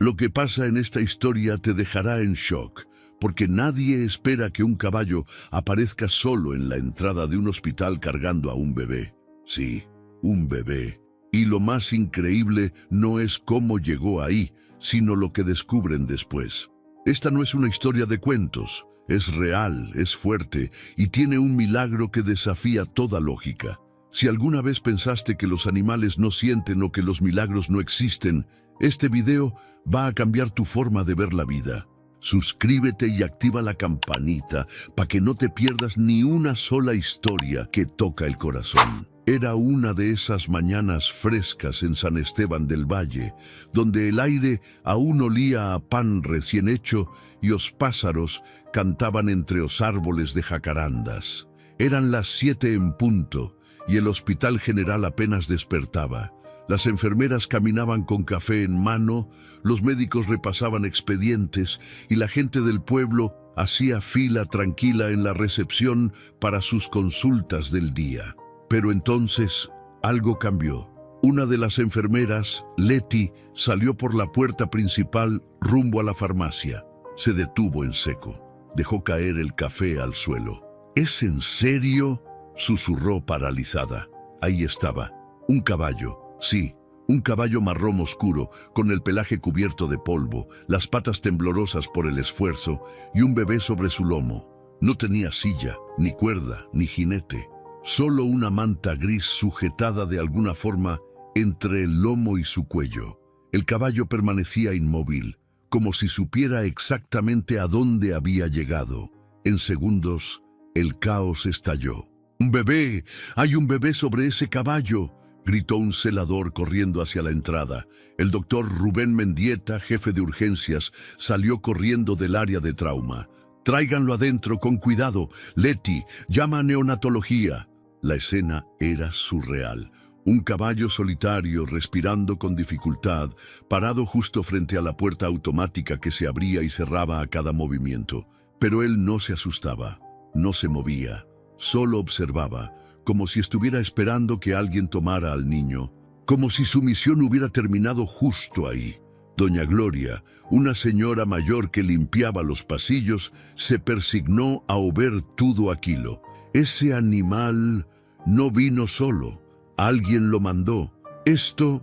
Lo que pasa en esta historia te dejará en shock, porque nadie espera que un caballo aparezca solo en la entrada de un hospital cargando a un bebé. Sí, un bebé. Y lo más increíble no es cómo llegó ahí, sino lo que descubren después. Esta no es una historia de cuentos, es real, es fuerte y tiene un milagro que desafía toda lógica. Si alguna vez pensaste que los animales no sienten o que los milagros no existen, este video va a cambiar tu forma de ver la vida. Suscríbete y activa la campanita para que no te pierdas ni una sola historia que toca el corazón. Era una de esas mañanas frescas en San Esteban del Valle, donde el aire aún olía a pan recién hecho y los pájaros cantaban entre los árboles de jacarandas. Eran las 7 en punto y el Hospital General apenas despertaba. Las enfermeras caminaban con café en mano, los médicos repasaban expedientes y la gente del pueblo hacía fila tranquila en la recepción para sus consultas del día. Pero entonces algo cambió. Una de las enfermeras, Leti, salió por la puerta principal rumbo a la farmacia. Se detuvo en seco. Dejó caer el café al suelo. ¿Es en serio?, susurró paralizada. Ahí estaba, un caballo. Sí, un caballo marrón oscuro, con el pelaje cubierto de polvo, las patas temblorosas por el esfuerzo y un bebé sobre su lomo. No tenía silla, ni cuerda, ni jinete. Solo una manta gris sujetada de alguna forma entre el lomo y su cuello. El caballo permanecía inmóvil, como si supiera exactamente a dónde había llegado. En segundos, el caos estalló. ¡Un bebé! ¡Hay un bebé sobre ese caballo!, gritó un celador corriendo hacia la entrada. El doctor Rubén Mendieta, jefe de urgencias, salió corriendo del área de trauma. «Tráiganlo adentro, con cuidado. Leti, llama a neonatología». La escena era surreal. Un caballo solitario, respirando con dificultad, parado justo frente a la puerta automática que se abría y cerraba a cada movimiento. Pero él no se asustaba, no se movía, solo observaba, como si estuviera esperando que alguien tomara al niño, como si su misión hubiera terminado justo ahí. Doña Gloria, una señora mayor que limpiaba los pasillos, se persignó a ver todo aquilo. Ese animal no vino solo, alguien lo mandó. Esto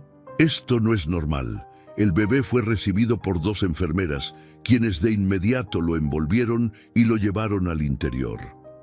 no es normal. El bebé fue recibido por 2 enfermeras, quienes de inmediato lo envolvieron y lo llevaron al interior.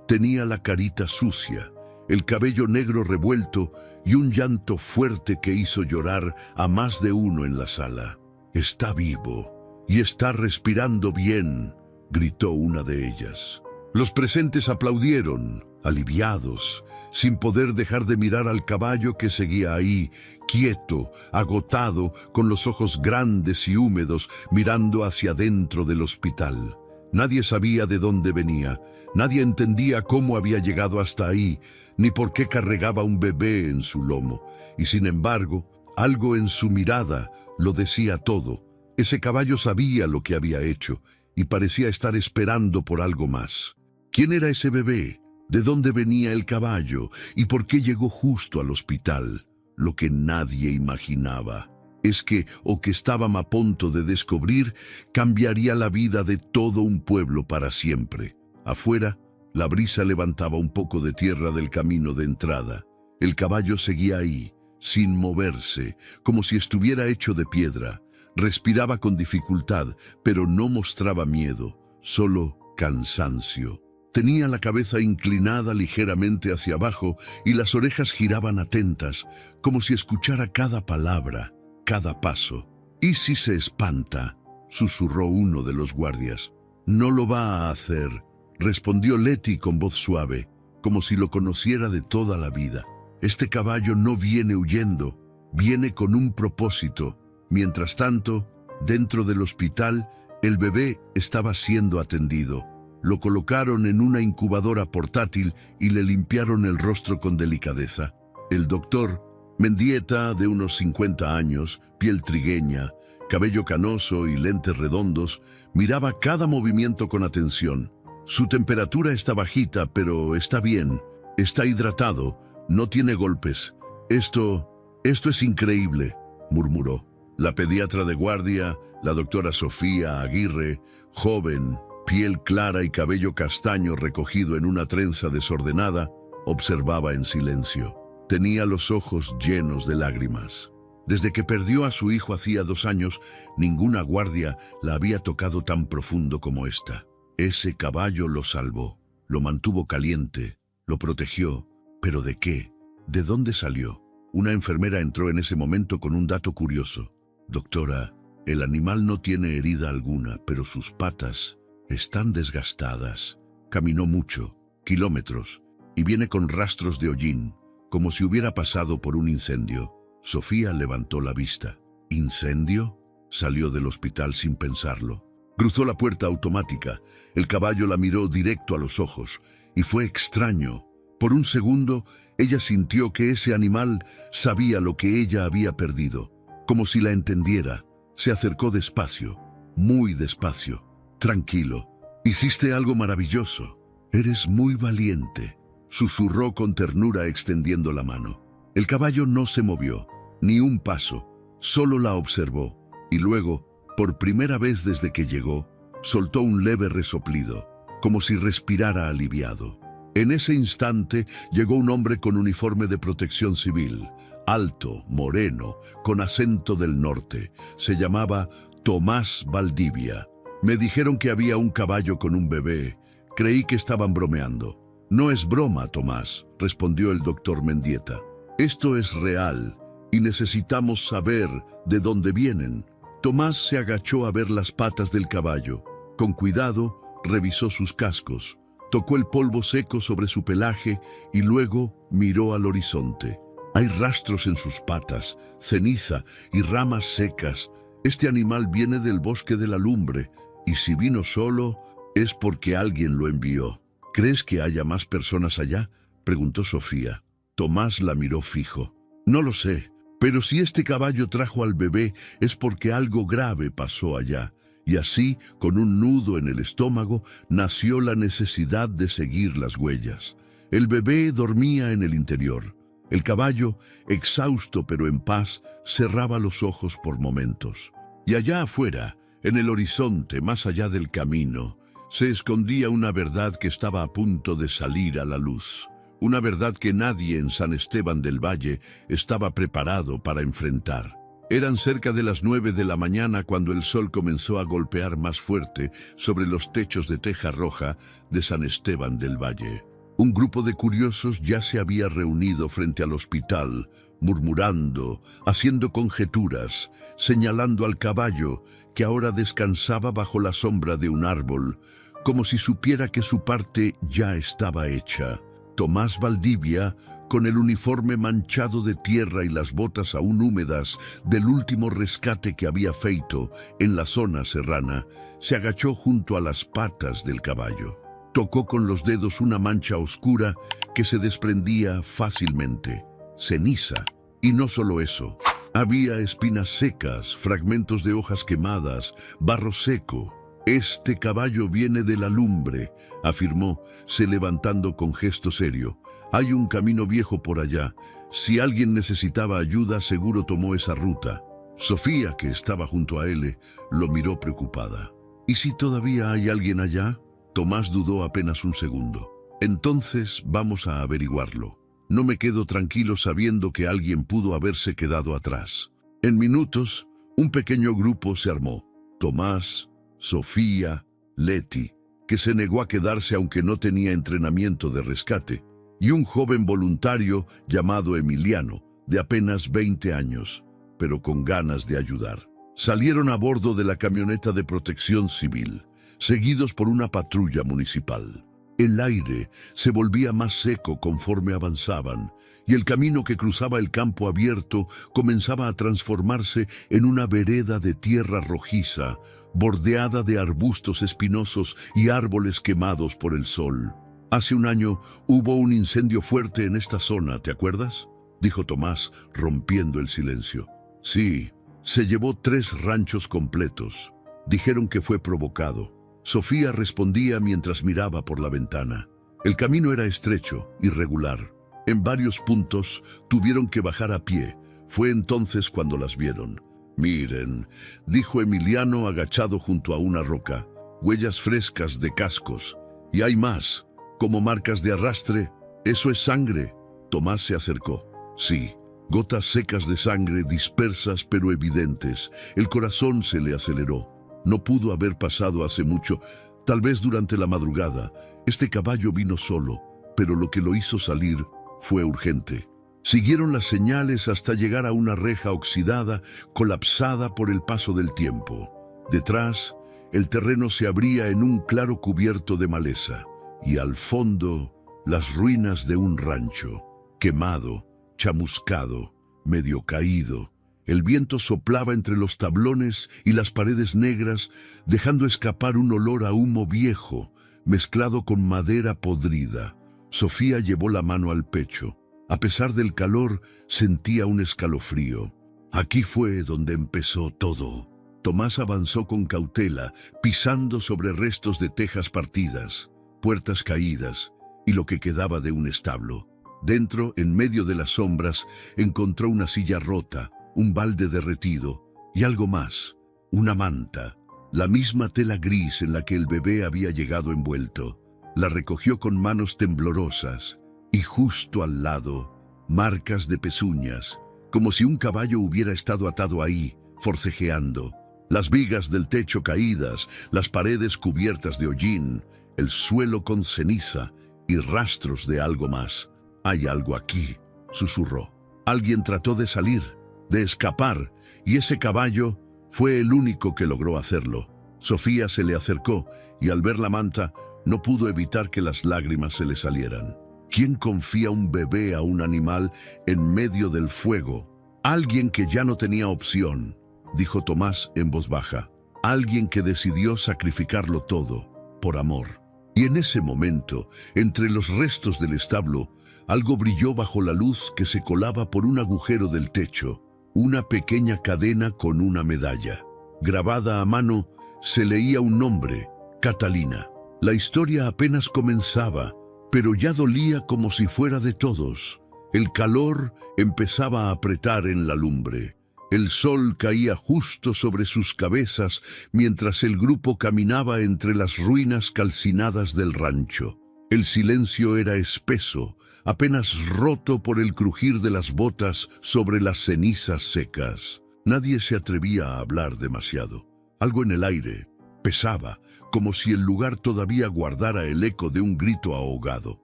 Tenía la carita sucia, el cabello negro revuelto y un llanto fuerte que hizo llorar a más de uno en la sala. «Está vivo y está respirando bien», gritó una de ellas. Los presentes aplaudieron, aliviados, sin poder dejar de mirar al caballo que seguía ahí, quieto, agotado, con los ojos grandes y húmedos, mirando hacia dentro del hospital. Nadie sabía de dónde venía, nadie entendía cómo había llegado hasta ahí, ni por qué cargaba un bebé en su lomo. Y sin embargo, algo en su mirada lo decía todo. Ese caballo sabía lo que había hecho y parecía estar esperando por algo más. ¿Quién era ese bebé? ¿De dónde venía el caballo? ¿Y por qué llegó justo al hospital? Lo que nadie imaginaba es que, o que estaban a punto de descubrir, cambiaría la vida de todo un pueblo para siempre. Afuera, la brisa levantaba un poco de tierra del camino de entrada. El caballo seguía ahí, sin moverse, como si estuviera hecho de piedra. Respiraba con dificultad, pero no mostraba miedo, solo cansancio. Tenía la cabeza inclinada ligeramente hacia abajo y las orejas giraban atentas, como si escuchara cada palabra, cada paso. «¿Y si se espanta?», susurró uno de los guardias. «No lo va a hacer», respondió Leti con voz suave, como si lo conociera de toda la vida. «Este caballo no viene huyendo, viene con un propósito». Mientras tanto, dentro del hospital, el bebé estaba siendo atendido. Lo colocaron en una incubadora portátil y le limpiaron el rostro con delicadeza. El doctor, Mendieta, de unos 50 años, piel trigueña, cabello canoso y lentes redondos, miraba cada movimiento con atención. Su temperatura está bajita, pero está bien. Está hidratado, no tiene golpes. Esto es increíble», murmuró. La pediatra de guardia, la doctora Sofía Aguirre, joven, piel clara y cabello castaño recogido en una trenza desordenada, observaba en silencio. Tenía los ojos llenos de lágrimas. Desde que perdió a su hijo hacía 2 años, ninguna guardia la había tocado tan profundo como esta. Ese caballo lo salvó, lo mantuvo caliente, lo protegió. ¿Pero de qué? ¿De dónde salió? Una enfermera entró en ese momento con un dato curioso. Doctora, el animal no tiene herida alguna, pero sus patas están desgastadas. Caminó mucho, kilómetros, y viene con rastros de hollín, como si hubiera pasado por un incendio. Sofía levantó la vista. ¿Incendio? Salió del hospital sin pensarlo. Cruzó la puerta automática. El caballo la miró directo a los ojos, y fue extraño. Por un segundo, ella sintió que ese animal sabía lo que ella había perdido, como si la entendiera. Se acercó despacio, muy despacio. Tranquilo. Hiciste algo maravilloso. Eres muy valiente, susurró con ternura extendiendo la mano. El caballo no se movió, ni un paso, solo la observó, y luego, por primera vez desde que llegó, soltó un leve resoplido, como si respirara aliviado. En ese instante llegó un hombre con uniforme de protección civil, alto, moreno, con acento del norte. Se llamaba Tomás Valdivia. Me dijeron que había un caballo con un bebé. Creí que estaban bromeando. No es broma, Tomás, respondió el doctor Mendieta. Esto es real y necesitamos saber de dónde vienen. Tomás se agachó a ver las patas del caballo. Con cuidado, revisó sus cascos, tocó el polvo seco sobre su pelaje y luego miró al horizonte. Hay rastros en sus patas, ceniza y ramas secas. Este animal viene del bosque de la lumbre, y si vino solo, es porque alguien lo envió. ¿Crees que haya más personas allá?, preguntó Sofía. Tomás la miró fijo. No lo sé, pero si este caballo trajo al bebé es porque algo grave pasó allá. Y así, con un nudo en el estómago, nació la necesidad de seguir las huellas. El bebé dormía en el interior. El caballo, exhausto pero en paz, cerraba los ojos por momentos. Y allá afuera, en el horizonte, más allá del camino, se escondía una verdad que estaba a punto de salir a la luz. Una verdad que nadie en San Esteban del Valle estaba preparado para enfrentar. Eran cerca de las 9 de la mañana cuando el sol comenzó a golpear más fuerte sobre los techos de teja roja de San Esteban del Valle. Un grupo de curiosos ya se había reunido frente al hospital, murmurando, haciendo conjeturas, señalando al caballo que ahora descansaba bajo la sombra de un árbol, como si supiera que su parte ya estaba hecha. Tomás Valdivia, con el uniforme manchado de tierra y las botas aún húmedas del último rescate que había feito en la zona serrana, se agachó junto a las patas del caballo. Tocó con los dedos una mancha oscura que se desprendía fácilmente. Ceniza. Y no solo eso. Había espinas secas, fragmentos de hojas quemadas, barro seco. Este caballo viene de la lumbre, afirmó, se levantando con gesto serio. Hay un camino viejo por allá. Si alguien necesitaba ayuda, seguro tomó esa ruta. Sofía, que estaba junto a él, lo miró preocupada. ¿Y si todavía hay alguien allá? Tomás dudó apenas un segundo. Entonces vamos a averiguarlo. No me quedo tranquilo sabiendo que alguien pudo haberse quedado atrás. En minutos, un pequeño grupo se armó. Tomás, Sofía, Leti, que se negó a quedarse aunque no tenía entrenamiento de rescate, y un joven voluntario llamado Emiliano, de apenas 20 años, pero con ganas de ayudar. Salieron a bordo de la camioneta de protección civil, seguidos por una patrulla municipal. El aire se volvía más seco conforme avanzaban, y el camino que cruzaba el campo abierto comenzaba a transformarse en una vereda de tierra rojiza, bordeada de arbustos espinosos y árboles quemados por el sol. Hace un año hubo un incendio fuerte en esta zona, ¿te acuerdas?, dijo Tomás, rompiendo el silencio. Sí, se llevó 3 ranchos completos. Dijeron que fue provocado. Sofía respondía mientras miraba por la ventana. El camino era estrecho, irregular. En varios puntos tuvieron que bajar a pie. Fue entonces cuando las vieron. Miren, dijo Emiliano agachado junto a una roca. Huellas frescas de cascos. Y hay más, como marcas de arrastre. Eso es sangre. Tomás se acercó. Sí, gotas secas de sangre dispersas pero evidentes. El corazón se le aceleró. No pudo haber pasado hace mucho, tal vez durante la madrugada. Este caballo vino solo, pero lo que lo hizo salir fue urgente. Siguieron las señales hasta llegar a una reja oxidada, colapsada por el paso del tiempo. Detrás, el terreno se abría en un claro cubierto de maleza, y al fondo, las ruinas de un rancho, quemado, chamuscado, medio caído. El viento soplaba entre los tablones y las paredes negras, dejando escapar un olor a humo viejo, mezclado con madera podrida. Sofía llevó la mano al pecho. A pesar del calor, sentía un escalofrío. Aquí fue donde empezó todo. Tomás avanzó con cautela, pisando sobre restos de tejas partidas, puertas caídas y lo que quedaba de un establo. Dentro, en medio de las sombras, encontró una silla rota, un balde derretido y algo más, una manta, la misma tela gris en la que el bebé había llegado envuelto. La recogió con manos temblorosas y justo al lado, marcas de pezuñas, como si un caballo hubiera estado atado ahí, forcejeando. Las vigas del techo caídas, las paredes cubiertas de hollín, el suelo con ceniza y rastros de algo más. «Hay algo aquí», susurró. Alguien trató de salir, de escapar, y ese caballo fue el único que logró hacerlo. Sofía se le acercó y al ver la manta no pudo evitar que las lágrimas se le salieran. ¿Quién confía un bebé a un animal en medio del fuego? Alguien que ya no tenía opción, dijo Tomás en voz baja. Alguien que decidió sacrificarlo todo, por amor. Y en ese momento, entre los restos del establo, algo brilló bajo la luz que se colaba por un agujero del techo. Una pequeña cadena con una medalla. Grabada a mano, se leía un nombre, Catalina. La historia apenas comenzaba, pero ya dolía como si fuera de todos. El calor empezaba a apretar en la lumbre. El sol caía justo sobre sus cabezas mientras el grupo caminaba entre las ruinas calcinadas del rancho. El silencio era espeso, apenas roto por el crujir de las botas sobre las cenizas secas. Nadie se atrevía a hablar demasiado. Algo en el aire pesaba, como si el lugar todavía guardara el eco de un grito ahogado.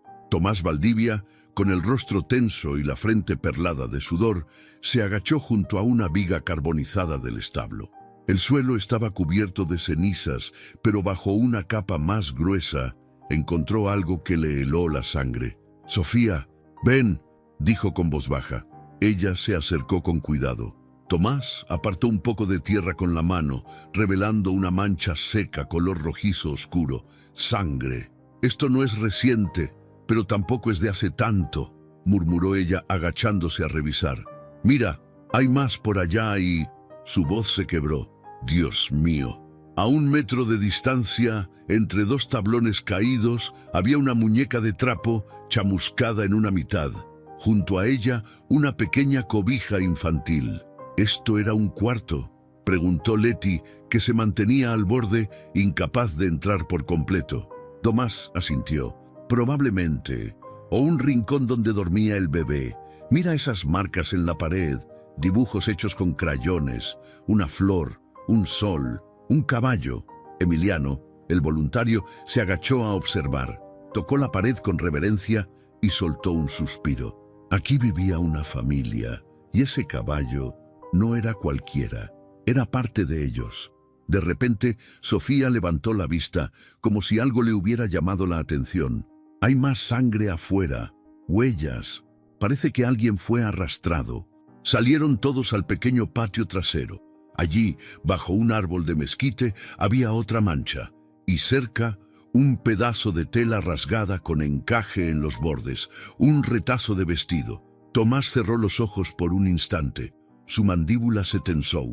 Tomás Valdivia, con el rostro tenso y la frente perlada de sudor, se agachó junto a una viga carbonizada del establo. El suelo estaba cubierto de cenizas, pero bajo una capa más gruesa encontró algo que le heló la sangre. «Sofía, ven», dijo con voz baja. Ella se acercó con cuidado. Tomás apartó un poco de tierra con la mano, revelando una mancha seca color rojizo oscuro. «Sangre. Esto no es reciente, pero tampoco es de hace tanto», murmuró ella agachándose a revisar. «Mira, hay más por allá y...» Su voz se quebró. «Dios mío». A 1 metro de distancia, entre 2 tablones caídos, había una muñeca de trapo chamuscada en una mitad. Junto a ella, una pequeña cobija infantil. «¿Esto era un cuarto?», preguntó Leti, que se mantenía al borde, incapaz de entrar por completo. Tomás asintió. «Probablemente. O un rincón donde dormía el bebé. Mira esas marcas en la pared, dibujos hechos con crayones, una flor, un sol, un caballo». Emiliano, el voluntario, se agachó a observar. Tocó la pared con reverencia y soltó un suspiro. Aquí vivía una familia, y ese caballo no era cualquiera, era parte de ellos. De repente, Sofía levantó la vista, como si algo le hubiera llamado la atención. «Hay más sangre afuera, huellas. Parece que alguien fue arrastrado». Salieron todos al pequeño patio trasero. Allí, bajo un árbol de mezquite, había otra mancha, y cerca, un pedazo de tela rasgada con encaje en los bordes, un retazo de vestido. Tomás cerró los ojos por un instante. Su mandíbula se tensó.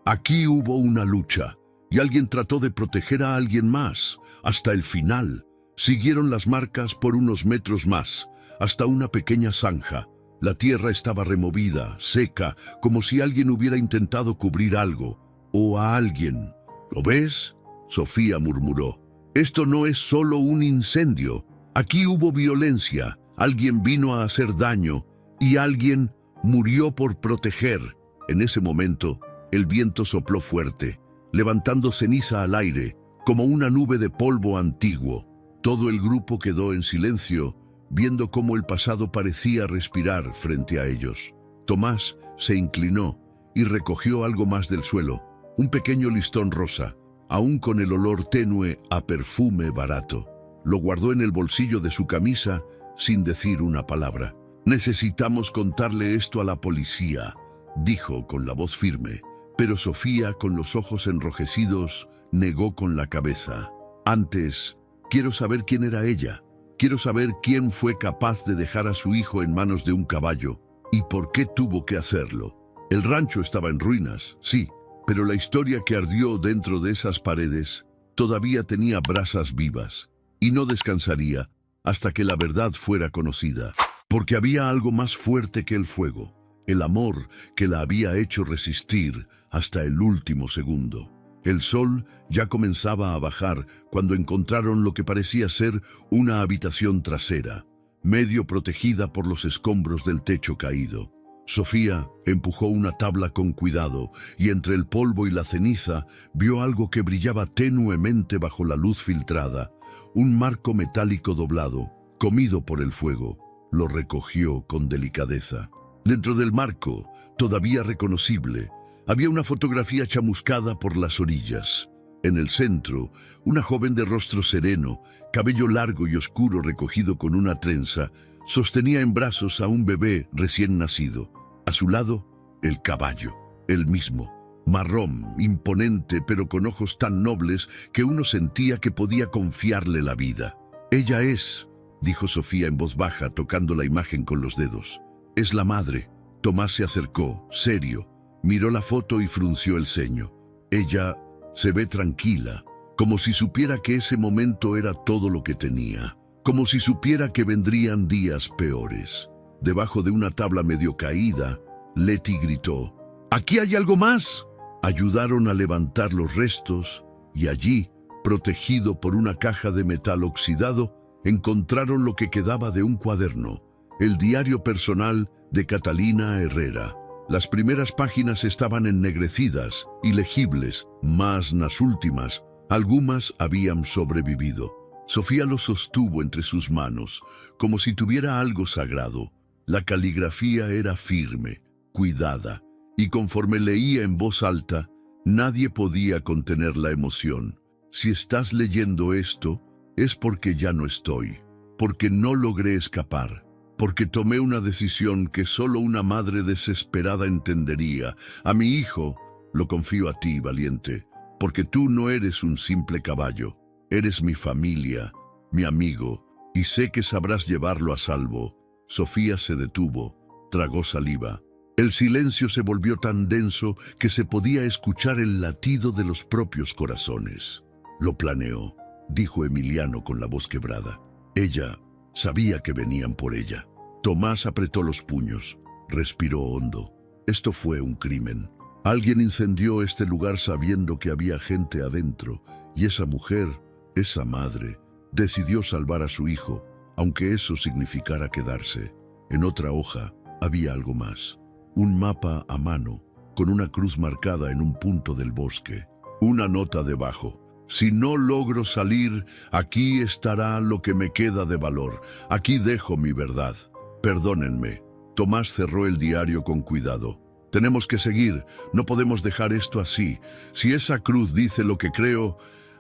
Aquí hubo una lucha, y alguien trató de proteger a alguien más, hasta el final. Siguieron las marcas por unos metros más, hasta una pequeña zanja. La tierra estaba removida, seca, como si alguien hubiera intentado cubrir algo, o a alguien. ¿Lo ves? Sofía murmuró. Esto no es solo un incendio. Aquí hubo violencia, alguien vino a hacer daño, y alguien murió por proteger. En ese momento, el viento sopló fuerte, levantando ceniza al aire, como una nube de polvo antiguo. Todo el grupo quedó en silencio, viendo cómo el pasado parecía respirar frente a ellos. Tomás se inclinó y recogió algo más del suelo, un pequeño listón rosa, aún con el olor tenue a perfume barato. Lo guardó en el bolsillo de su camisa sin decir una palabra. «Necesitamos contarle esto a la policía», dijo con la voz firme, pero Sofía, con los ojos enrojecidos, negó con la cabeza. «Antes, quiero saber quién era ella. Quiero saber quién fue capaz de dejar a su hijo en manos de un caballo y por qué tuvo que hacerlo. El rancho estaba en ruinas, sí, pero la historia que ardió dentro de esas paredes todavía tenía brasas vivas y no descansaría hasta que la verdad fuera conocida, porque había algo más fuerte que el fuego, el amor que la había hecho resistir hasta el último segundo. El sol ya comenzaba a bajar cuando encontraron lo que parecía ser una habitación trasera, medio protegida por los escombros del techo caído. Sofía empujó una tabla con cuidado y entre el polvo y la ceniza vio algo que brillaba tenuemente bajo la luz filtrada, un marco metálico doblado, comido por el fuego. Lo recogió con delicadeza. Dentro del marco, todavía reconocible, había una fotografía chamuscada por las orillas. En el centro, una joven de rostro sereno, cabello largo y oscuro recogido con una trenza, sostenía en brazos a un bebé recién nacido. A su lado, el caballo, el mismo, marrón, imponente, pero con ojos tan nobles que uno sentía que podía confiarle la vida. «Ella es», dijo Sofía en voz baja, tocando la imagen con los dedos. «Es la madre». Tomás se acercó, serio. Miró la foto y frunció el ceño. Ella se ve tranquila, como si supiera que ese momento era todo lo que tenía, como si supiera que vendrían días peores. Debajo de una tabla medio caída, Leti gritó: «¡Aquí hay algo más!». Ayudaron a levantar los restos y allí, protegido por una caja de metal oxidado, encontraron lo que quedaba de un cuaderno, el diario personal de Catalina Herrera. Las primeras páginas estaban ennegrecidas, ilegibles, mas las últimas, algunas habían sobrevivido. Sofía lo sostuvo entre sus manos, como si tuviera algo sagrado. La caligrafía era firme, cuidada, y conforme leía en voz alta, nadie podía contener la emoción. «Si estás leyendo esto, es porque ya no estoy, porque no logré escapar, porque tomé una decisión que solo una madre desesperada entendería. A mi hijo lo confío a ti, valiente, porque tú no eres un simple caballo, eres mi familia, mi amigo, y sé que sabrás llevarlo a salvo». Sofía se detuvo, tragó saliva. El silencio se volvió tan denso que se podía escuchar el latido de los propios corazones. «Lo planeó», dijo Emiliano con la voz quebrada. «Ella sabía que venían por ella». Tomás apretó los puños, respiró hondo. Esto fue un crimen. Alguien incendió este lugar sabiendo que había gente adentro, y esa mujer, esa madre, decidió salvar a su hijo, aunque eso significara quedarse. En otra hoja había algo más. Un mapa a mano, con una cruz marcada en un punto del bosque. Una nota debajo: «Si no logro salir, aquí estará lo que me queda de valor. Aquí dejo mi verdad. Perdónenme». Tomás cerró el diario con cuidado. «Tenemos que seguir, no podemos dejar esto así. Si esa cruz dice lo que creo,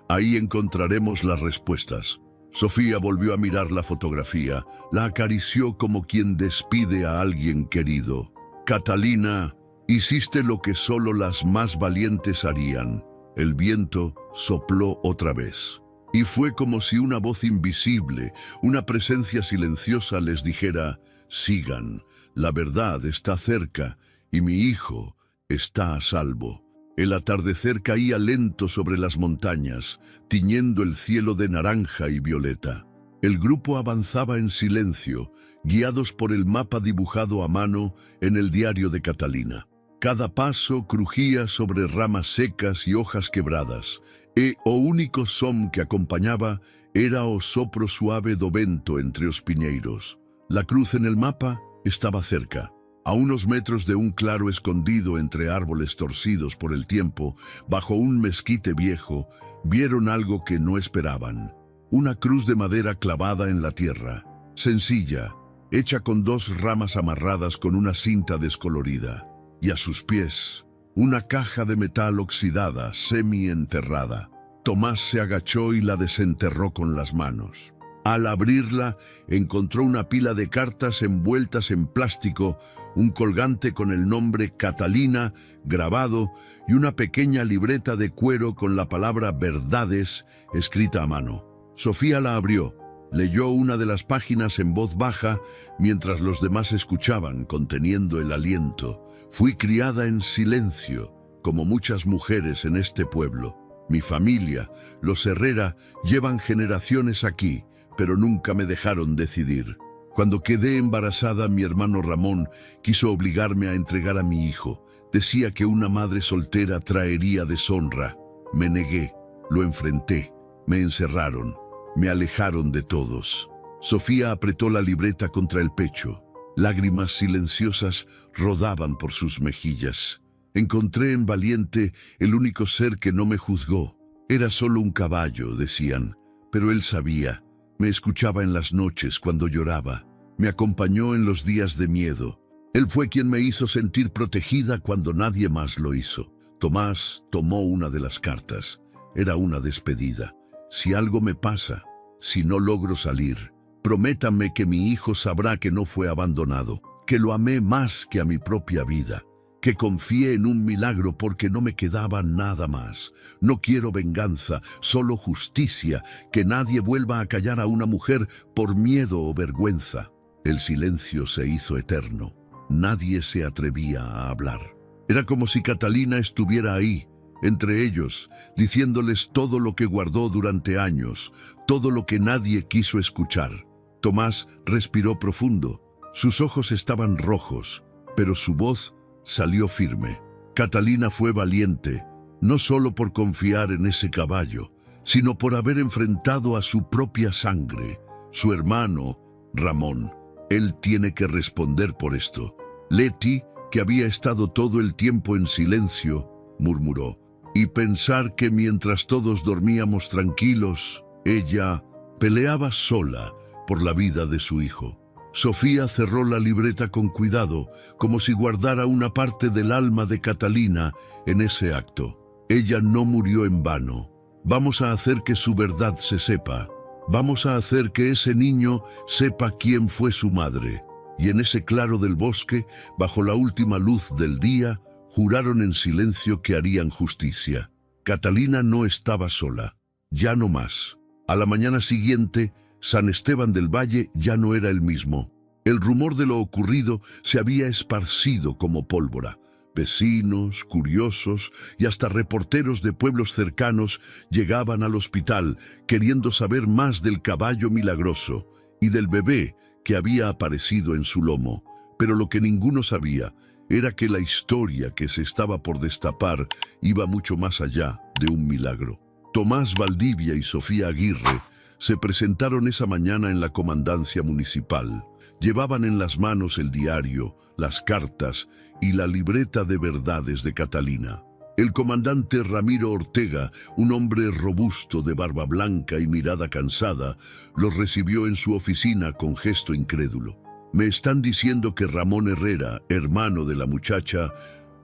ahí encontraremos las respuestas». Sofía volvió a mirar la fotografía, la acarició como quien despide a alguien querido. «Catalina, hiciste lo que solo las más valientes harían». El viento sopló otra vez, y fue como si una voz invisible, una presencia silenciosa les dijera: «Sigan, la verdad está cerca, y mi hijo está a salvo». El atardecer caía lento sobre las montañas, tiñendo el cielo de naranja y violeta. El grupo avanzaba en silencio, guiados por el mapa dibujado a mano en el diario de Catalina. Cada paso crujía sobre ramas secas y hojas quebradas, e o único som que acompañaba era o sopro suave do vento entre os piñeiros. La cruz en el mapa estaba cerca. A unos metros de un claro escondido entre árboles torcidos por el tiempo, bajo un mezquite viejo, vieron algo que no esperaban. Una cruz de madera clavada en la tierra, sencilla, hecha con 2 ramas amarradas con una cinta descolorida. Y a sus pies, una caja de metal oxidada, semi-enterrada. Tomás se agachó y la desenterró con las manos. Al abrirla, encontró una pila de cartas envueltas en plástico, un colgante con el nombre Catalina grabado y una pequeña libreta de cuero con la palabra verdades escrita a mano. Sofía la abrió, leyó una de las páginas en voz baja mientras los demás escuchaban, conteniendo el aliento. Fui criada en silencio, como muchas mujeres en este pueblo. Mi familia, los Herrera, llevan generaciones aquí, pero nunca me dejaron decidir. Cuando quedé embarazada, mi hermano Ramón quiso obligarme a entregar a mi hijo. Decía que una madre soltera traería deshonra. Me negué, lo enfrenté, me encerraron, me alejaron de todos. Sofía apretó la libreta contra el pecho. Lágrimas silenciosas rodaban por sus mejillas. Encontré en Valiente el único ser que no me juzgó. Era solo un caballo, decían, pero él sabía. Me escuchaba en las noches cuando lloraba. Me acompañó en los días de miedo. Él fue quien me hizo sentir protegida cuando nadie más lo hizo. Tomás tomó una de las cartas. Era una despedida. Si algo me pasa, si no logro salir, prométame que mi hijo sabrá que no fue abandonado, que lo amé más que a mi propia vida, que confié en un milagro porque no me quedaba nada más. No quiero venganza, solo justicia, que nadie vuelva a callar a una mujer por miedo o vergüenza. El silencio se hizo eterno. Nadie se atrevía a hablar. Era como si Catalina estuviera ahí, entre ellos, diciéndoles todo lo que guardó durante años, todo lo que nadie quiso escuchar. Tomás respiró profundo. Sus ojos estaban rojos, pero su voz salió firme. Catalina fue valiente, no solo por confiar en ese caballo, sino por haber enfrentado a su propia sangre, su hermano, Ramón. Él tiene que responder por esto. Leti, que había estado todo el tiempo en silencio, murmuró. Y pensar que mientras todos dormíamos tranquilos, ella peleaba sola por la vida de su hijo. Sofía cerró la libreta con cuidado, como si guardara una parte del alma de Catalina en ese acto. Ella no murió en vano. Vamos a hacer que su verdad se sepa. Vamos a hacer que ese niño sepa quién fue su madre. Y en ese claro del bosque, bajo la última luz del día, juraron en silencio que harían justicia. Catalina no estaba sola. Ya no más. A la mañana siguiente, San Esteban del Valle ya no era el mismo. El rumor de lo ocurrido se había esparcido como pólvora. Vecinos, curiosos y hasta reporteros de pueblos cercanos llegaban al hospital queriendo saber más del caballo milagroso y del bebé que había aparecido en su lomo. Pero lo que ninguno sabía era que la historia que se estaba por destapar iba mucho más allá de un milagro. Tomás Valdivia y Sofía Aguirre se presentaron esa mañana en la comandancia municipal. Llevaban en las manos el diario, las cartas y la libreta de verdades de Catalina. El comandante Ramiro Ortega, un hombre robusto de barba blanca y mirada cansada, los recibió en su oficina con gesto incrédulo. Me están diciendo que Ramón Herrera, hermano de la muchacha,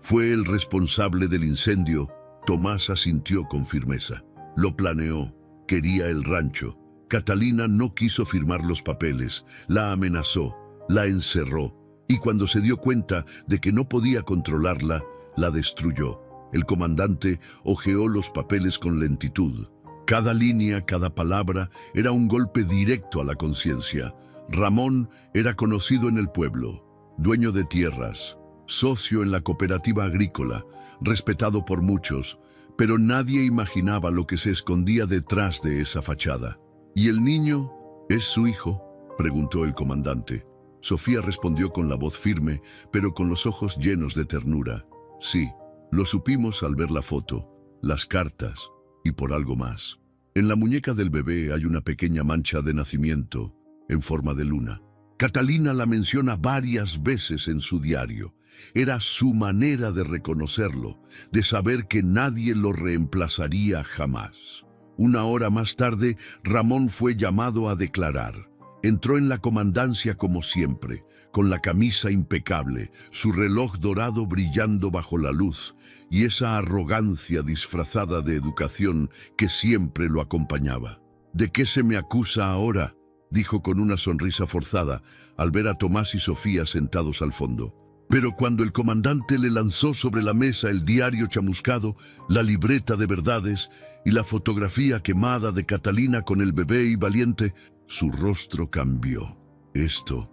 fue el responsable del incendio. Tomás asintió con firmeza. Lo planeó, quería el rancho. Catalina no quiso firmar los papeles, la amenazó, la encerró, y cuando se dio cuenta de que no podía controlarla, la destruyó. El comandante hojeó los papeles con lentitud. Cada línea, cada palabra, era un golpe directo a la conciencia. Ramón era conocido en el pueblo, dueño de tierras, socio en la cooperativa agrícola, respetado por muchos, pero nadie imaginaba lo que se escondía detrás de esa fachada. Y el niño ¿Es su hijo?, preguntó el comandante. Sofía respondió con la voz firme, pero con los ojos llenos de ternura. Sí, lo supimos al ver la foto, las cartas y por algo más. En la muñeca del bebé hay una pequeña mancha de nacimiento en forma de luna. Catalina la menciona varias veces en su diario. Era su manera de reconocerlo, de saber que nadie lo reemplazaría jamás. Una hora más tarde, Ramón fue llamado a declarar. Entró en la comandancia como siempre, con la camisa impecable, su reloj dorado brillando bajo la luz y esa arrogancia disfrazada de educación que siempre lo acompañaba. ¿De qué se me acusa ahora?, dijo con una sonrisa forzada al ver a Tomás y Sofía sentados al fondo. Pero cuando el comandante le lanzó sobre la mesa el diario chamuscado, la libreta de verdades y la fotografía quemada de Catalina con el bebé y Valiente, su rostro cambió. Esto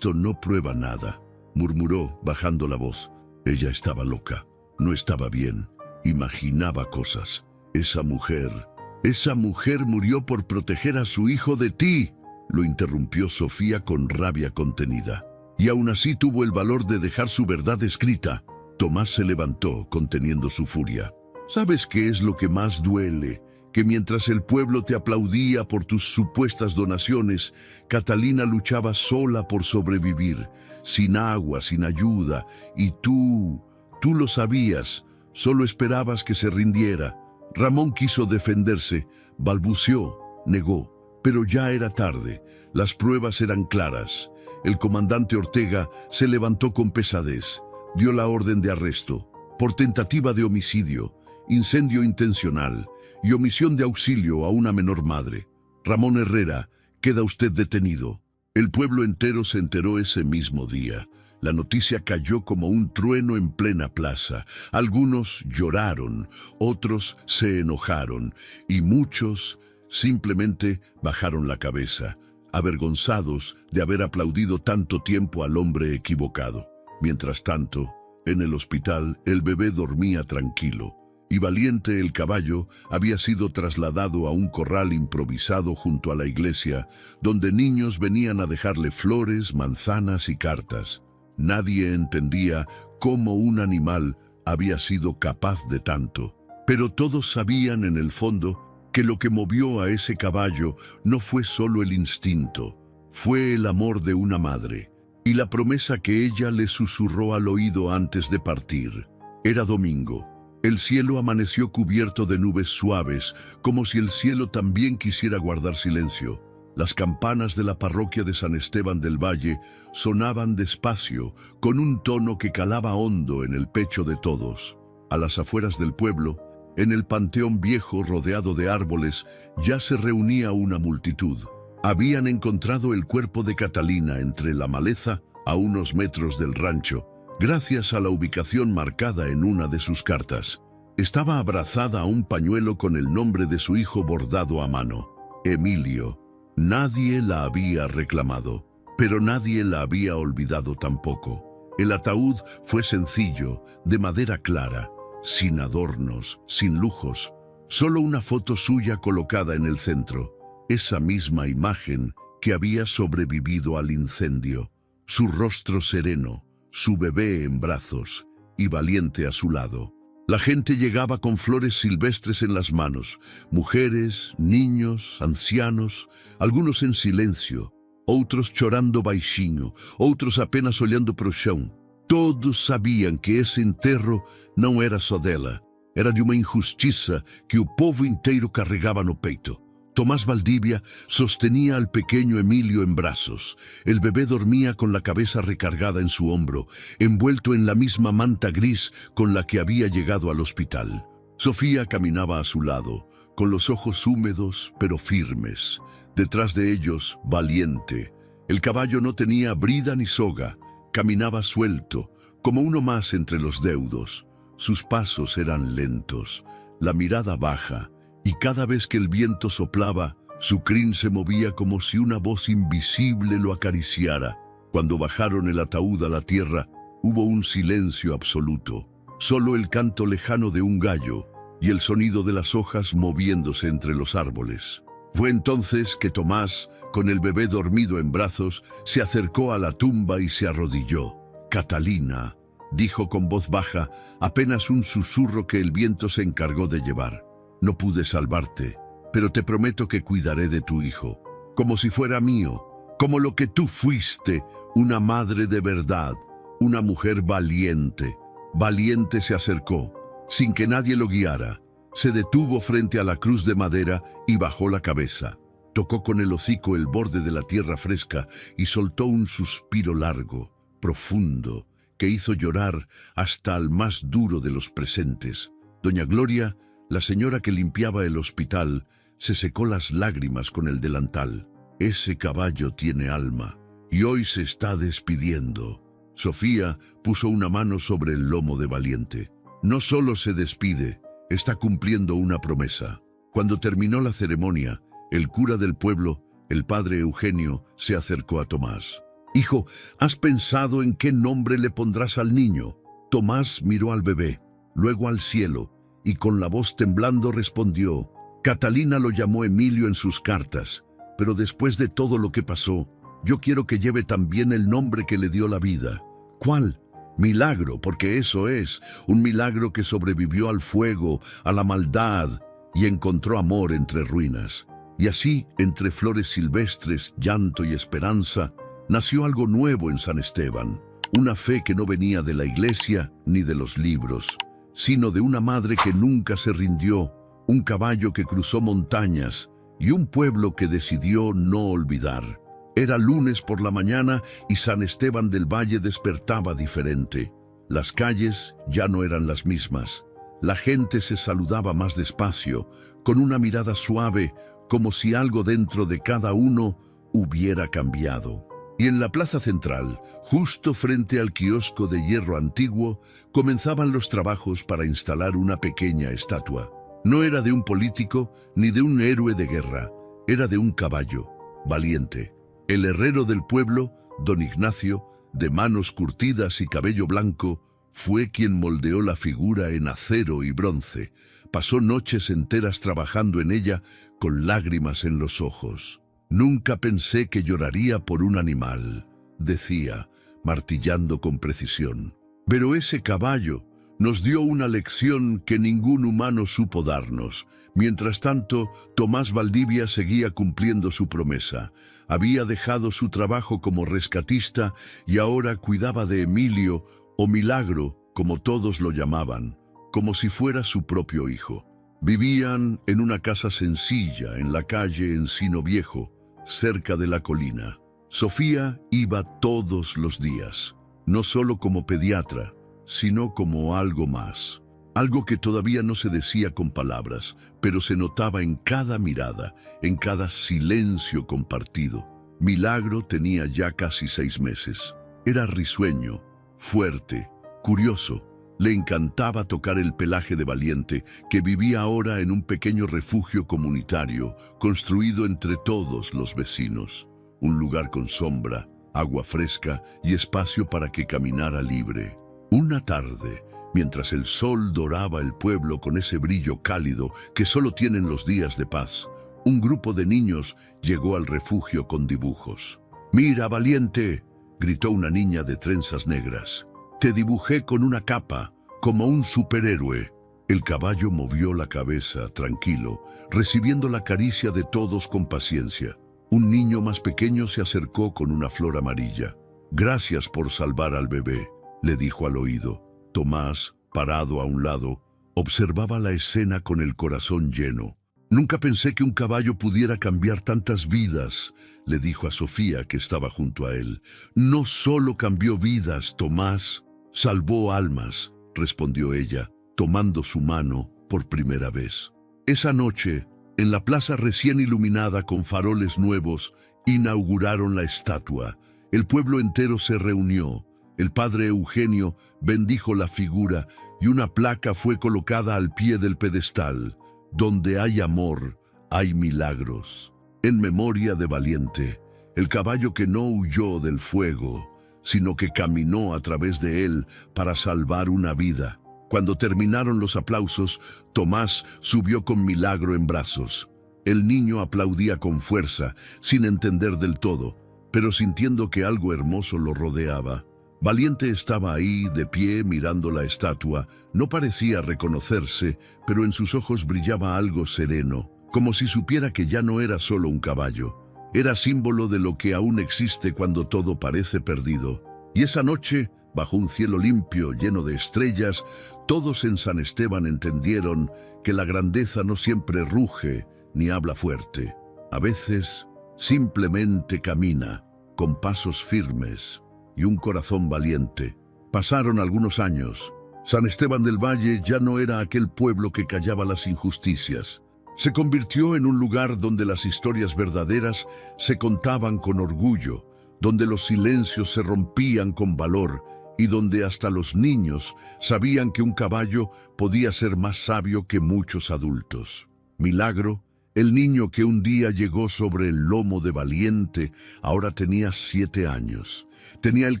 no prueba nada, murmuró bajando la voz. Ella estaba loca, no estaba bien, imaginaba cosas. Esa mujer murió por proteger a su hijo de ti, lo interrumpió Sofía con rabia contenida. Y aún así tuvo el valor de dejar su verdad escrita. Tomás se levantó, conteniendo su furia. ¿Sabes qué es lo que más duele? Que mientras el pueblo te aplaudía por tus supuestas donaciones, Catalina luchaba sola por sobrevivir, sin agua, sin ayuda, y tú lo sabías, solo esperabas que se rindiera. Ramón quiso defenderse, balbuceó, negó, pero ya era tarde, las pruebas eran claras. El comandante Ortega se levantó con pesadez, dio la orden de arresto, por tentativa de homicidio, incendio intencional y omisión de auxilio a una menor madre. Ramón Herrera, queda usted detenido. El pueblo entero se enteró ese mismo día. La noticia cayó como un trueno en plena plaza. Algunos lloraron, otros se enojaron y muchos simplemente bajaron la cabeza, avergonzados de haber aplaudido tanto tiempo al hombre equivocado. Mientras tanto, en el hospital, el bebé dormía tranquilo, y Valiente, el caballo, había sido trasladado a un corral improvisado junto a la iglesia, donde niños venían a dejarle flores, manzanas y cartas. Nadie entendía cómo un animal había sido capaz de tanto, pero todos sabían en el fondo que lo que movió a ese caballo no fue solo el instinto, fue el amor de una madre y la promesa que ella le susurró al oído antes de partir. Era domingo. El cielo amaneció cubierto de nubes suaves, como si el cielo también quisiera guardar silencio. Las campanas de la parroquia de San Esteban del Valle sonaban despacio, con un tono que calaba hondo en el pecho de todos. A las afueras del pueblo, en el panteón viejo rodeado de árboles, ya se reunía una multitud. Habían encontrado el cuerpo de Catalina entre la maleza a unos metros del rancho, gracias a la ubicación marcada en una de sus cartas. Estaba abrazada a un pañuelo con el nombre de su hijo bordado a mano, Emilio. Nadie la había reclamado, pero nadie la había olvidado tampoco. El ataúd fue sencillo, de madera clara, sin adornos, sin lujos, solo una foto suya colocada en el centro, esa misma imagen que había sobrevivido al incendio, su rostro sereno, su bebé en brazos y Valiente a su lado. La gente llegaba con flores silvestres en las manos, mujeres, niños, ancianos, algunos en silencio, outros chorando baixinho, outros apenas olhando para o chão. Todos sabiam que esse enterro não era só dela, era de uma injustiça que o povo inteiro carregava no peito. Tomás Valdivia sostenía al pequeño Emilio en brazos. El bebé dormía con la cabeza recargada en su hombro, envuelto en la misma manta gris con la que había llegado al hospital. Sofía caminaba a su lado, con los ojos húmedos pero firmes. Detrás de ellos, Valiente. El caballo no tenía brida ni soga, caminaba suelto, como uno más entre los deudos. Sus pasos eran lentos, la mirada baja, y cada vez que el viento soplaba, su crin se movía como si una voz invisible lo acariciara. Cuando bajaron el ataúd a la tierra, hubo un silencio absoluto. Solo el canto lejano de un gallo y el sonido de las hojas moviéndose entre los árboles. Fue entonces que Tomás, con el bebé dormido en brazos, se acercó a la tumba y se arrodilló. «Catalina», dijo con voz baja, apenas un susurro que el viento se encargó de llevar. «No pude salvarte, pero te prometo que cuidaré de tu hijo, como si fuera mío, como lo que tú fuiste, una madre de verdad, una mujer valiente». Valiente se acercó, sin que nadie lo guiara. Se detuvo frente a la cruz de madera y bajó la cabeza. Tocó con el hocico el borde de la tierra fresca y soltó un suspiro largo, profundo, que hizo llorar hasta al más duro de los presentes. Doña Gloria, la señora que limpiaba el hospital, se secó las lágrimas con el delantal. «Ese caballo tiene alma y hoy se está despidiendo». Sofía puso una mano sobre el lomo de Valiente. «No solo se despide, está cumpliendo una promesa». Cuando terminó la ceremonia, el cura del pueblo, el padre Eugenio, se acercó a Tomás. «Hijo, ¿has pensado en qué nombre le pondrás al niño?». Tomás miró al bebé, luego al cielo, y con la voz temblando respondió: «Catalina lo llamó Emilio en sus cartas, pero después de todo lo que pasó, yo quiero que lleve también el nombre que le dio la vida». «¿Cuál?». «Milagro, porque eso es, un milagro que sobrevivió al fuego, a la maldad, y encontró amor entre ruinas. Y así, entre flores silvestres, llanto y esperanza, nació algo nuevo en San Esteban, una fe que no venía de la iglesia ni de los libros, sino de una madre que nunca se rindió, un caballo que cruzó montañas y un pueblo que decidió no olvidar». Era lunes por la mañana y San Esteban del Valle despertaba diferente. Las calles ya no eran las mismas. La gente se saludaba más despacio, con una mirada suave, como si algo dentro de cada uno hubiera cambiado. Y en la plaza central, justo frente al kiosco de hierro antiguo, comenzaban los trabajos para instalar una pequeña estatua. No era de un político ni de un héroe de guerra, era de un caballo, Valiente. El herrero del pueblo, don Ignacio, de manos curtidas y cabello blanco, fue quien moldeó la figura en acero y bronce. Pasó noches enteras trabajando en ella con lágrimas en los ojos. «Nunca pensé que lloraría por un animal», decía, martillando con precisión. «Pero ese caballo nos dio una lección que ningún humano supo darnos». Mientras tanto, Tomás Valdivia seguía cumpliendo su promesa. Había dejado su trabajo como rescatista y ahora cuidaba de Emilio, o Milagro, como todos lo llamaban, como si fuera su propio hijo. Vivían en una casa sencilla en la calle Encino Viejo, cerca de la colina. Sofía iba todos los días, no solo como pediatra, sino como algo más. Algo que todavía no se decía con palabras, pero se notaba en cada mirada, en cada silencio compartido. Milagro tenía ya casi 6 meses. Era risueño, fuerte, curioso. Le encantaba tocar el pelaje de Valiente, que vivía ahora en un pequeño refugio comunitario, construido entre todos los vecinos. Un lugar con sombra, agua fresca y espacio para que caminara libre. Una tarde, mientras el sol doraba el pueblo con ese brillo cálido que solo tienen los días de paz, un grupo de niños llegó al refugio con dibujos. «Mira, Valiente», gritó una niña de trenzas negras. «Te dibujé con una capa, como un superhéroe». El caballo movió la cabeza, tranquilo, recibiendo la caricia de todos con paciencia. Un niño más pequeño se acercó con una flor amarilla. «Gracias por salvar al bebé», le dijo al oído. Tomás, parado a un lado, observaba la escena con el corazón lleno. «Nunca pensé que un caballo pudiera cambiar tantas vidas», le dijo a Sofía, que estaba junto a él. «No solo cambió vidas, Tomás, salvó almas», respondió ella, tomando su mano por primera vez. Esa noche, en la plaza recién iluminada con faroles nuevos, inauguraron la estatua. El pueblo entero se reunió. El padre Eugenio bendijo la figura y una placa fue colocada al pie del pedestal. «Donde hay amor, hay milagros». En memoria de Valiente, el caballo que no huyó del fuego, sino que caminó a través de él para salvar una vida. Cuando terminaron los aplausos, Tomás subió con Milagro en brazos. El niño aplaudía con fuerza, sin entender del todo, pero sintiendo que algo hermoso lo rodeaba. Valiente estaba ahí, de pie, mirando la estatua. No parecía reconocerse, pero en sus ojos brillaba algo sereno, como si supiera que ya no era solo un caballo. Era símbolo de lo que aún existe cuando todo parece perdido. Y esa noche, bajo un cielo limpio, lleno de estrellas, todos en San Esteban entendieron que la grandeza no siempre ruge ni habla fuerte. A veces, simplemente camina, con pasos firmes y un corazón valiente. Pasaron algunos años. San Esteban del Valle ya no era aquel pueblo que callaba las injusticias. Se convirtió en un lugar donde las historias verdaderas se contaban con orgullo, donde los silencios se rompían con valor y donde hasta los niños sabían que un caballo podía ser más sabio que muchos adultos. Milagro, el niño que un día llegó sobre el lomo de Valiente, ahora tenía 7 años. Tenía el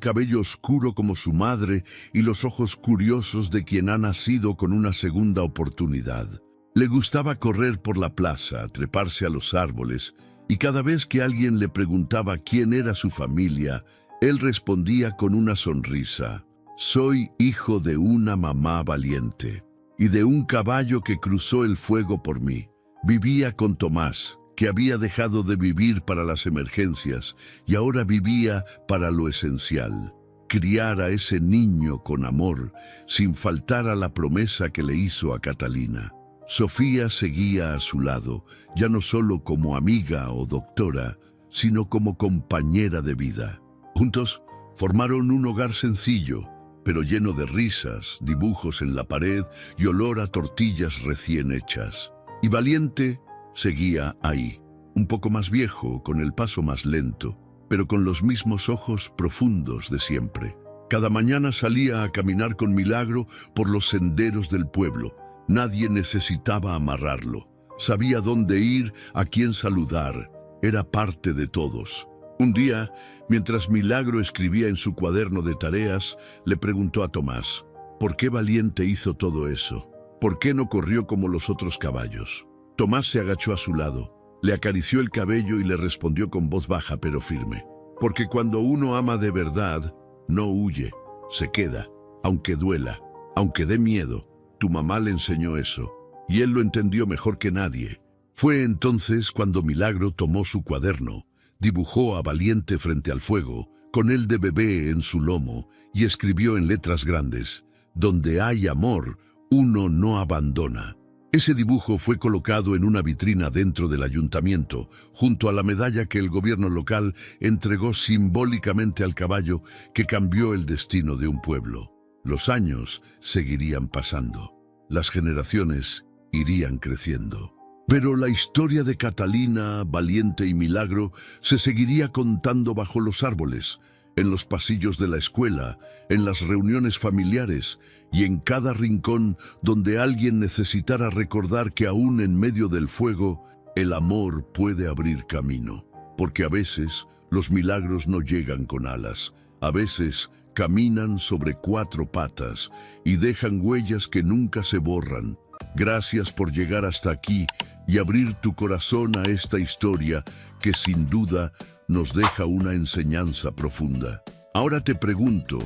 cabello oscuro como su madre y los ojos curiosos de quien ha nacido con una segunda oportunidad. Le gustaba correr por la plaza, treparse a los árboles, y cada vez que alguien le preguntaba quién era su familia, él respondía con una sonrisa: «Soy hijo de una mamá valiente y de un caballo que cruzó el fuego por mí». Vivía con Tomás, que había dejado de vivir para las emergencias y ahora vivía para lo esencial: criar a ese niño con amor, sin faltar a la promesa que le hizo a Catalina. Sofía seguía a su lado, ya no solo como amiga o doctora, sino como compañera de vida. Juntos formaron un hogar sencillo, pero lleno de risas, dibujos en la pared y olor a tortillas recién hechas. Y Valiente seguía ahí, un poco más viejo, con el paso más lento, pero con los mismos ojos profundos de siempre. Cada mañana salía a caminar con Milagro por los senderos del pueblo. Nadie necesitaba amarrarlo. Sabía dónde ir, a quién saludar. Era parte de todos. Un día, mientras Milagro escribía en su cuaderno de tareas, le preguntó a Tomás: ¿por qué Valiente hizo todo eso? ¿Por qué no corrió como los otros caballos? Tomás se agachó a su lado, le acarició el cabello y le respondió con voz baja pero firme: porque cuando uno ama de verdad, no huye, se queda, aunque duela, aunque dé miedo. Tu mamá le enseñó eso, y él lo entendió mejor que nadie. Fue entonces cuando Milagro tomó su cuaderno, dibujó a Valiente frente al fuego, con él de bebé en su lomo, y escribió en letras grandes: donde hay amor, uno no abandona. Ese dibujo fue colocado en una vitrina dentro del ayuntamiento, junto a la medalla que el gobierno local entregó simbólicamente al caballo que cambió el destino de un pueblo. Los años seguirían pasando, las generaciones irían creciendo. Pero la historia de Catalina, Valiente y Milagro se seguiría contando bajo los árboles, en los pasillos de la escuela, en las reuniones familiares y en cada rincón donde alguien necesitara recordar que aún en medio del fuego, el amor puede abrir camino. Porque a veces los milagros no llegan con alas, a veces caminan sobre 4 patas y dejan huellas que nunca se borran. Gracias por llegar hasta aquí y abrir tu corazón a esta historia que sin duda nos deja una enseñanza profunda. Ahora te pregunto,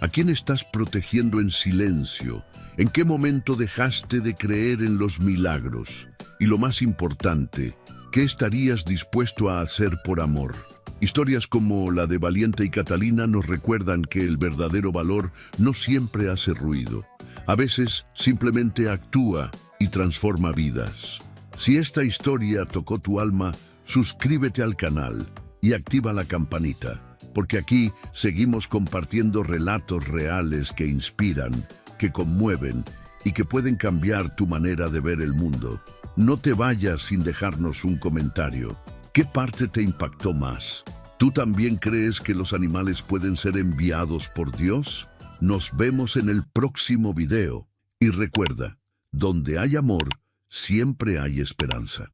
¿a quién estás protegiendo en silencio? ¿En qué momento dejaste de creer en los milagros? Y lo más importante, ¿qué estarías dispuesto a hacer por amor? Historias como la de Valiente y Catalina nos recuerdan que el verdadero valor no siempre hace ruido. A veces simplemente actúa y transforma vidas. Si esta historia tocó tu alma, suscríbete al canal y activa la campanita, porque aquí seguimos compartiendo relatos reales que inspiran, que conmueven y que pueden cambiar tu manera de ver el mundo. No te vayas sin dejarnos un comentario. ¿Qué parte te impactó más? ¿Tú también crees que los animales pueden ser enviados por Dios? Nos vemos en el próximo video. Y recuerda, donde hay amor, siempre hay esperanza.